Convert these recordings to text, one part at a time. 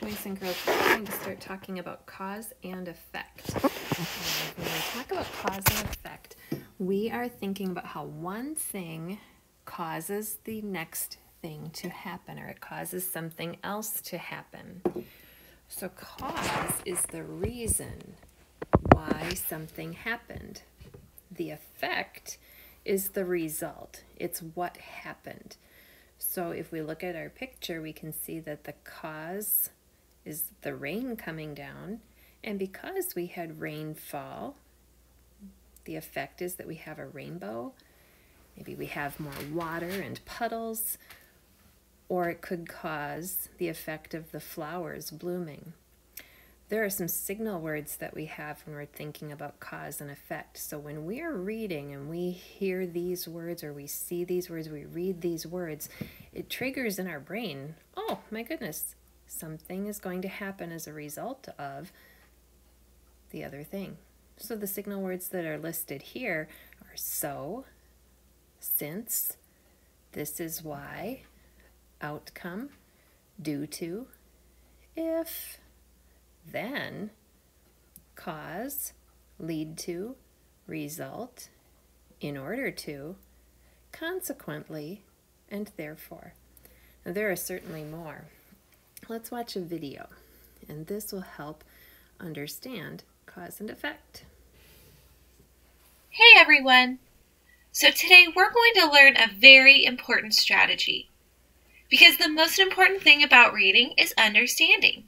boys and girls, we're going to start talking about cause and effect. When we talk about cause and effect, we are thinking about how one thing causes the next thing to happen, or it causes something else to happen. So cause is the reason why something happened. The effect is the result. It's what happened. So if we look at our picture, we can see that the cause is the rain coming down, and because we had rainfall, the effect is that we have a rainbow. Maybe we have more water and puddles, or it could cause the effect of the flowers blooming. There are some signal words that we have when we're thinking about cause and effect. So when we're reading and we hear these words, or we see these words, we read these words, it triggers in our brain, oh my goodness, something is going to happen as a result of the other thing. So the signal words that are listed here are so, since, this is why, outcome, due to, if, then, cause, lead to, result, in order to, consequently, and therefore. Now, there are certainly more. Let's watch a video, and this will help understand cause and effect. Hey everyone! So today we're going to learn a very important strategy, because the most important thing about reading is understanding.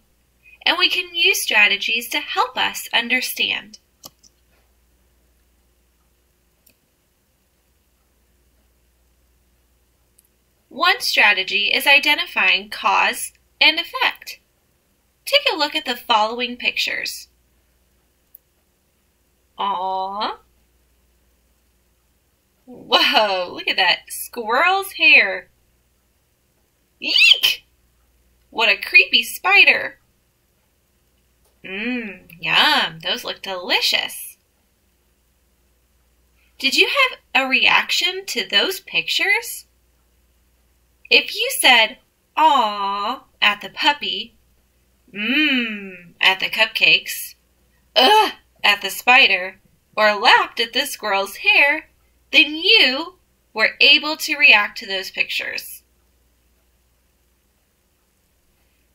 And we can use strategies to help us understand. One strategy is identifying cause and effect. Take a look at the following pictures. Aww. Whoa, look at that squirrel's hair. Eek! What a creepy spider. Yum, those look delicious. Did you have a reaction to those pictures? If you said, "Aww," at the puppy, at the cupcakes, ugh, at the spider, or laughed at the squirrel's hair, then you were able to react to those pictures.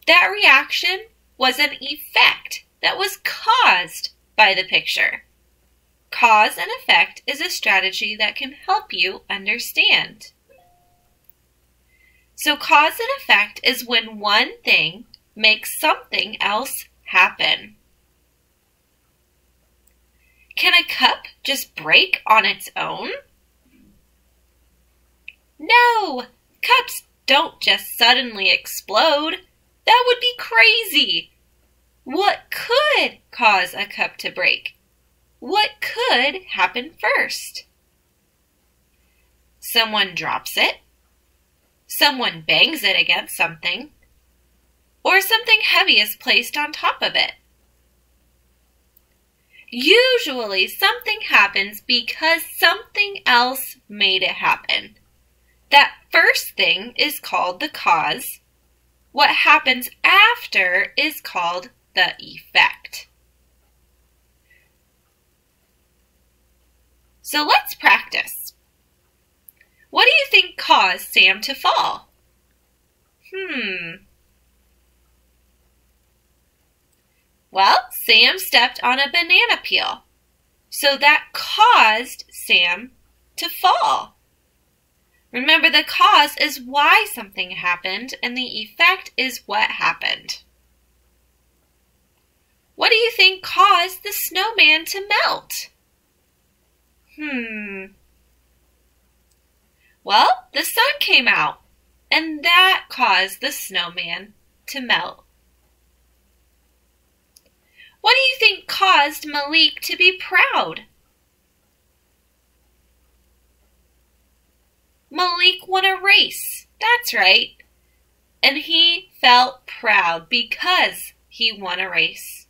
That reaction was an effect that was caused by the picture. Cause and effect is a strategy that can help you understand. So cause and effect is when one thing makes something else happen. Can a cup just break on its own? No, cups don't just suddenly explode. That would be crazy. What could cause a cup to break? What could happen first? Someone drops it, someone bangs it against something, or something heavy is placed on top of it. Usually something happens because something else made it happen. That first thing is called the cause. What happens after is called the effect. So let's practice. What do you think caused Sam to fall? Well, Sam stepped on a banana peel, so that caused Sam to fall. Remember, the cause is why something happened, and the effect is what happened. What do you think caused the snowman to melt? Well, the sun came out, and that caused the snowman to melt. What do you think caused Malik to be proud? Malik won a race. That's right. And he felt proud because he won a race.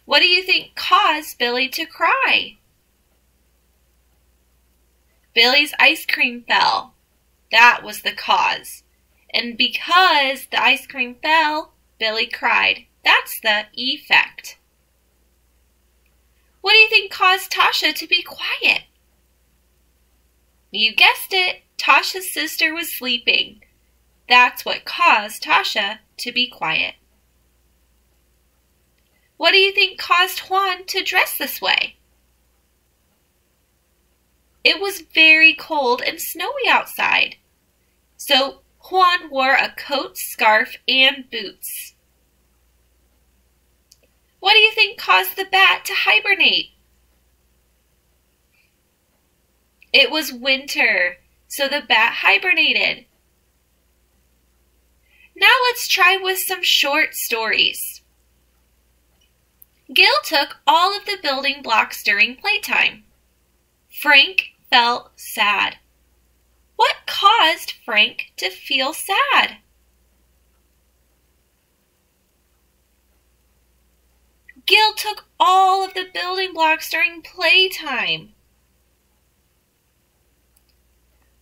What do you think caused Billy to cry? Billy's ice cream fell. That was the cause. And because the ice cream fell, Billy cried. That's the effect. What do you think caused Tasha to be quiet? You guessed it, Tasha's sister was sleeping. That's what caused Tasha to be quiet. What do you think caused Juan to dress this way? It was very cold and snowy outside, so Juan wore a coat, scarf, and boots. What do you think caused the bat to hibernate? It was winter, so the bat hibernated. Now let's try with some short stories. Gil took all of the building blocks during playtime. Frank felt sad. What caused Frank to feel sad? Gil took all of the building blocks during playtime.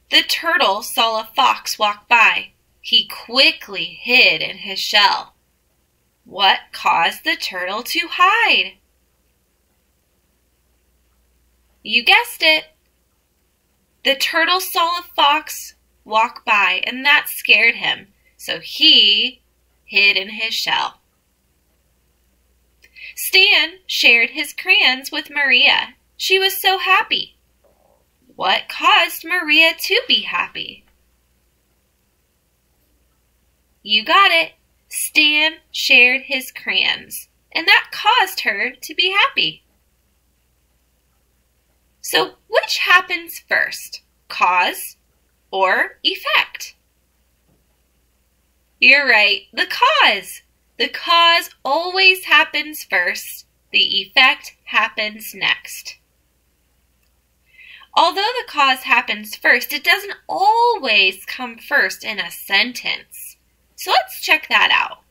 The turtle saw a fox walk by. He quickly hid in his shell. What caused the turtle to hide? You guessed it. The turtle saw a fox walk by, and that scared him, so he hid in his shell. Stan shared his crayons with Maria. She was so happy. What caused Maria to be happy? You got it. Stan shared his crayons, and that caused her to be happy. So which happens first, cause or effect? You're right, the cause. The cause always happens first. The effect happens next. Although the cause happens first, it doesn't always come first in a sentence. So let's check that out.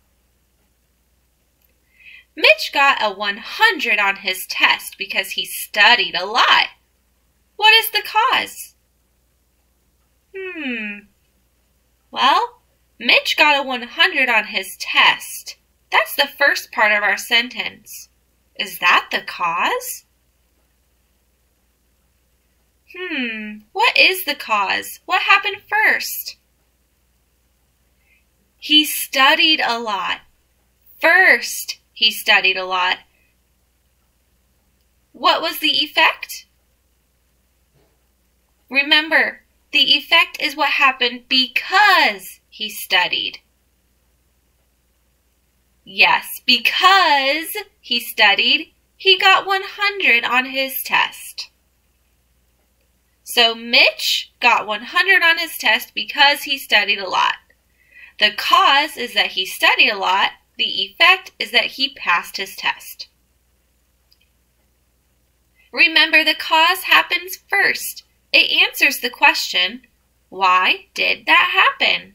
Mitch got a 100 on his test because he studied a lot. What is the cause? Well, Mitch got a 100 on his test. That's the first part of our sentence. Is that the cause? What is the cause? What happened first? He studied a lot. First, he studied a lot. What was the effect? Remember, the effect is what happened because he studied. Yes, because he studied, he got 100 on his test. So Mitch got 100 on his test because he studied a lot. The cause is that he studied a lot. The effect is that he passed his test. Remember, the cause happens first. It answers the question, why did that happen?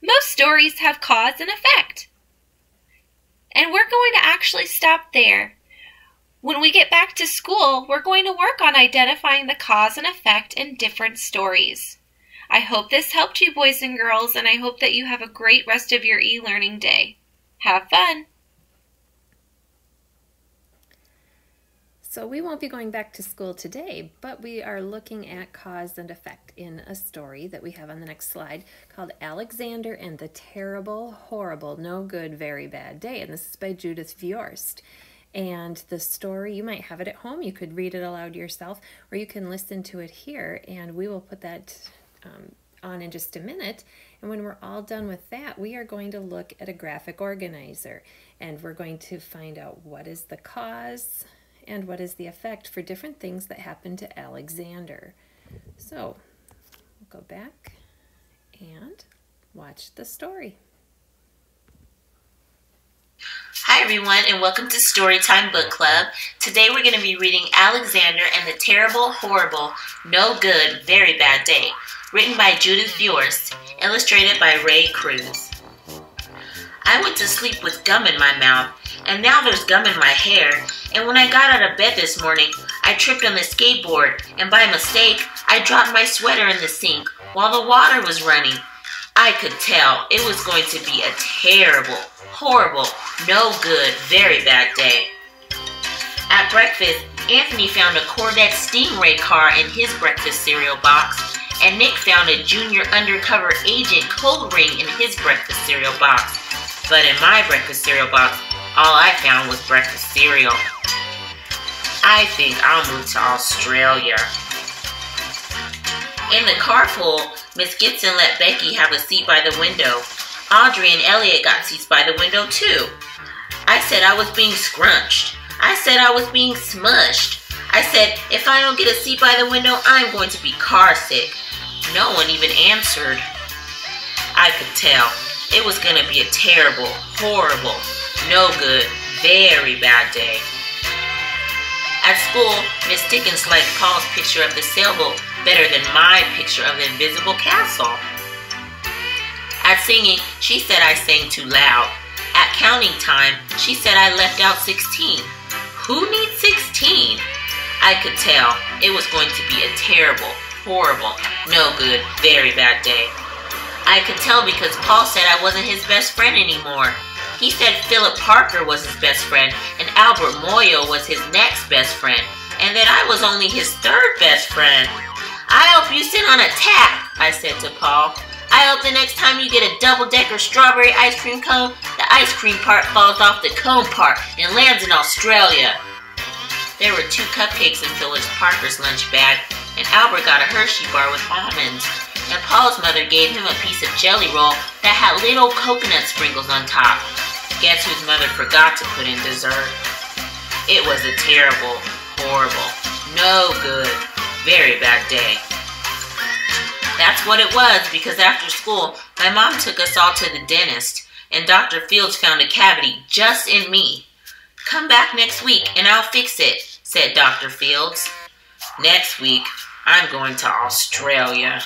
Most stories have cause and effect. And we're going to actually stop there. When we get back to school, we're going to work on identifying the cause and effect in different stories. I hope this helped you, boys and girls, and I hope that you have a great rest of your e-learning day. Have fun! So we won't be going back to school today, but we are looking at cause and effect in a story that we have on the next slide called Alexander and the Terrible, Horrible, No Good, Very Bad Day. And this is by Judith Viorst. And the story, you might have it at home. You could read it aloud yourself, or you can listen to it here, and we will put that on in just a minute. And when we're all done with that, we are going to look at a graphic organizer, and we're going to find out what is the cause and what is the effect for different things that happened to Alexander. So we'll go back and watch the story. Hi everyone, and welcome to Storytime Book Club. Today we're going to be reading Alexander and the Terrible, Horrible, No Good, Very Bad Day, written by Judith Viorst, illustrated by Ray Cruz. I went to sleep with gum in my mouth, and now there's gum in my hair, and when I got out of bed this morning, I tripped on the skateboard, and by mistake, I dropped my sweater in the sink while the water was running. I could tell it was going to be a terrible, horrible, no good, very bad day. At breakfast, Anthony found a Corvette Stingray car in his breakfast cereal box, and Nick found a junior undercover agent code ring in his breakfast cereal box. But in my breakfast cereal box, all I found was breakfast cereal. I think I'll move to Australia. In the carpool, Miss Gibson let Becky have a seat by the window. Audrey and Elliot got seats by the window too. I said I was being scrunched. I said I was being smushed. I said, if I don't get a seat by the window, I'm going to be car sick. No one even answered. I could tell it was going to be a terrible, horrible, no good, very bad day. At school, Miss Dickens liked Paul's picture of the sailboat better than my picture of the invisible castle. At singing, she said I sang too loud. At counting time, she said I left out 16. Who needs 16? I could tell it was going to be a terrible, horrible, no good, very bad day. I could tell because Paul said I wasn't his best friend anymore. He said Philip Parker was his best friend and Albert Moyo was his next best friend, and that I was only his third best friend. I hope you sit on a tap, I said to Paul. I hope the next time you get a double-decker strawberry ice cream cone, the ice cream part falls off the cone part and lands in Australia. There were 2 cupcakes in Philip Parker's lunch bag, and Albert got a Hershey bar with almonds. And Paul's mother gave him a piece of jelly roll that had little coconut sprinkles on top. Guess whose mother forgot to put in dessert? It was a terrible, horrible, no good, very bad day. That's what it was, because after school, my mom took us all to the dentist, and Dr. Fields found a cavity just in me. Come back next week and I'll fix it, said Dr. Fields. Next week, I'm going to Australia.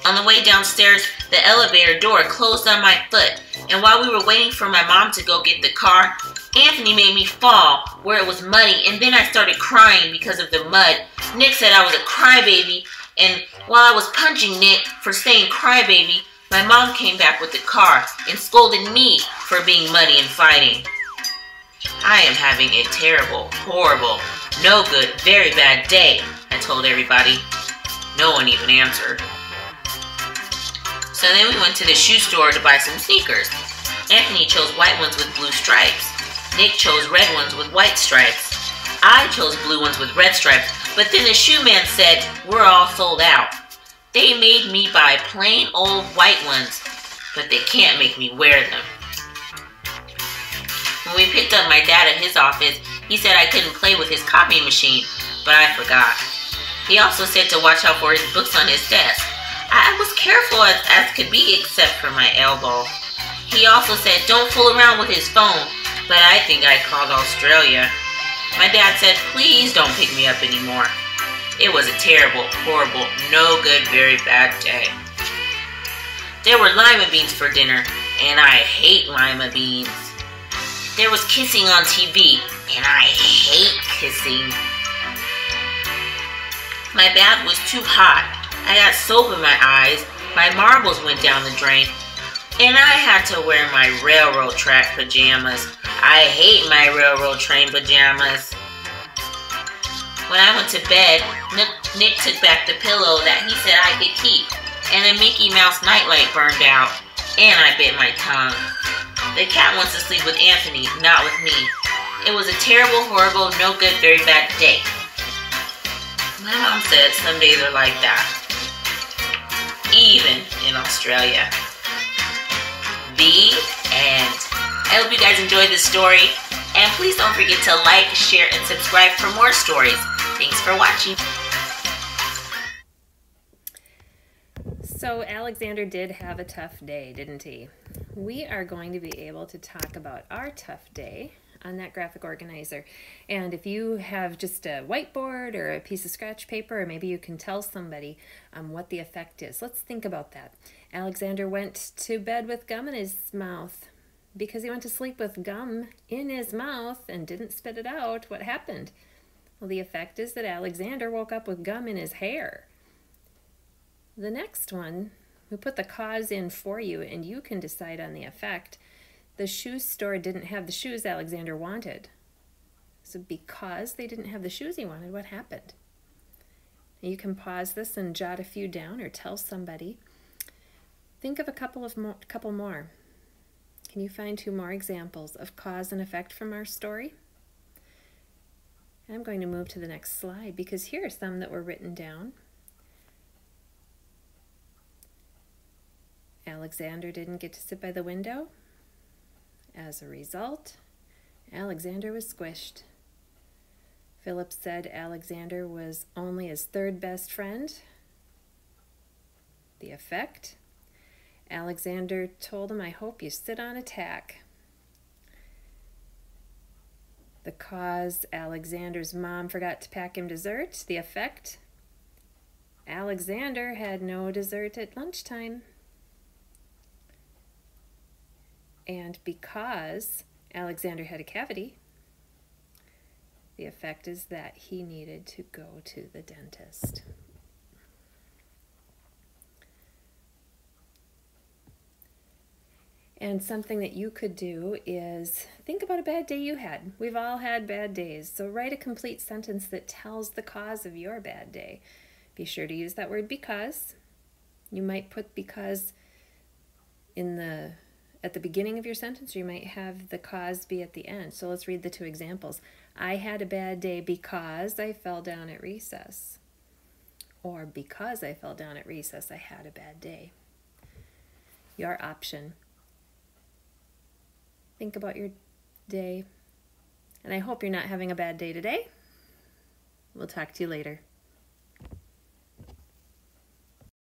On the way downstairs, the elevator door closed on my foot, and while we were waiting for my mom to go get the car, Anthony made me fall where it was muddy, and then I started crying because of the mud. Nick said I was a crybaby, and while I was punching Nick for saying crybaby, my mom came back with the car and scolded me for being muddy and fighting. I am having a terrible, horrible, no good, very bad day, I told everybody. No one even answered. So then we went to the shoe store to buy some sneakers. Anthony chose white ones with blue stripes. Nick chose red ones with white stripes. I chose blue ones with red stripes, but then the shoe man said, we're all sold out. They made me buy plain old white ones, but they can't make me wear them. When we picked up my dad at his office, he said I couldn't play with his copying machine, but I forgot. He also said to watch out for his books on his desk. I was careful as could be except for my elbow. He also said don't fool around with his phone, but I think I called Australia. My dad said please don't pick me up anymore. It was a terrible, horrible, no good, very bad day. There were lima beans for dinner, and I hate lima beans. There was kissing on TV, and I hate kissing. My bath was too hot. I got soap in my eyes, my marbles went down the drain, and I had to wear my railroad track pajamas. I hate my railroad train pajamas. When I went to bed, Nick took back the pillow that he said I could keep, and the Mickey Mouse nightlight burned out, and I bit my tongue. The cat wants to sleep with Anthony, not with me. It was a terrible, horrible, no good, very bad day. My mom said some days are like that. Even in Australia. The end. I hope you guys enjoyed this story. And please don't forget to like, share, and subscribe for more stories. Thanks for watching. So Alexander did have a tough day, didn't he? We are going to be able to talk about our tough day on that graphic organizer. And if you have just a whiteboard or a piece of scratch paper, or maybe you can tell somebody what the effect is. Let's think about that. Alexander went to bed with gum in his mouth. Because he went to sleep with gum in his mouth and didn't spit it out, what happened? Well, the effect is that Alexander woke up with gum in his hair. The next one We put the cause in for you, and you can decide on the effect. The shoe store didn't have the shoes Alexander wanted. So because they didn't have the shoes he wanted, what happened? You can pause this and jot a few down or tell somebody. Think of a couple more. Can you find 2 more examples of cause and effect from our story? I'm going to move to the next slide because here are some that were written down. Alexander didn't get to sit by the window. As a result, Alexander was squished. Philip said Alexander was only his 3rd best friend. The effect, Alexander told him, "I hope you sit on a tack." The cause, Alexander's mom forgot to pack him dessert. The effect, Alexander had no dessert at lunchtime. And because Alexander had a cavity, the effect is that he needed to go to the dentist. And something that you could do is think about a bad day you had. We've all had bad days, so write a complete sentence that tells the cause of your bad day. Be sure to use that word because. You might put because at the beginning of your sentence, or you might have the cause be at the end. So let's read the 2 examples. I had a bad day because I fell down at recess. Or because I fell down at recess, I had a bad day. Your option. Think about your day. And I hope you're not having a bad day today. We'll talk to you later.